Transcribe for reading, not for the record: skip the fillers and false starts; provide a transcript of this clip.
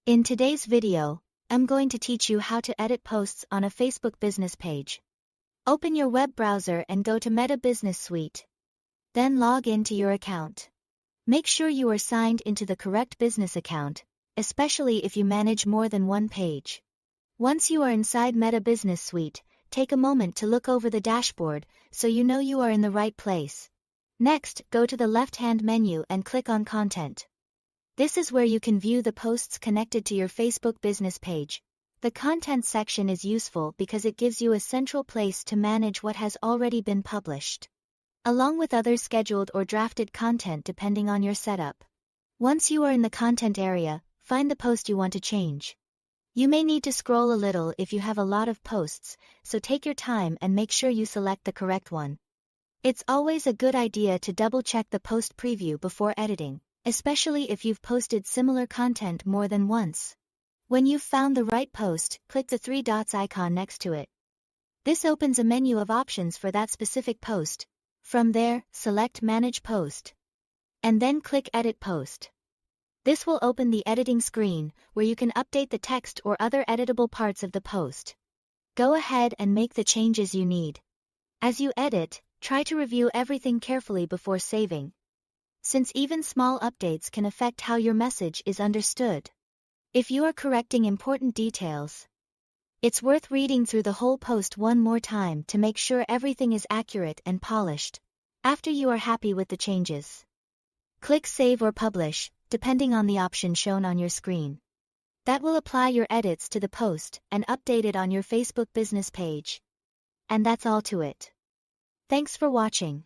In today's video, I'm going to teach you how to edit posts on a Facebook business page. Open your web browser and go to Meta Business Suite. Then log into your account. Make sure you are signed into the correct business account, especially if you manage more than one page. Once you are inside Meta Business Suite, take a moment to look over the dashboard so you know you are in the right place. Next, go to the left-hand menu and click on Content. This is where you can view the posts connected to your Facebook business page. The Content section is useful because it gives you a central place to manage what has already been published, along with other scheduled or drafted content depending on your setup. Once you are in the Content area, find the post you want to change. You may need to scroll a little if you have a lot of posts, so take your time and make sure you select the correct one. It's always a good idea to double-check the post preview before editing, especially if you've posted similar content more than once. When you've found the right post, click the three dots icon next to it. This opens a menu of options for that specific post. From there, select Manage Post. And then click Edit Post. This will open the editing screen, where you can update the text or other editable parts of the post. Go ahead and make the changes you need. As you edit, try to review everything carefully before saving, since even small updates can affect how your message is understood. If you are correcting important details, it's worth reading through the whole post one more time to make sure everything is accurate and polished. After you are happy with the changes, click Save or Publish, depending on the option shown on your screen. That will apply your edits to the post and update it on your Facebook business page. And that's all to it. Thanks for watching.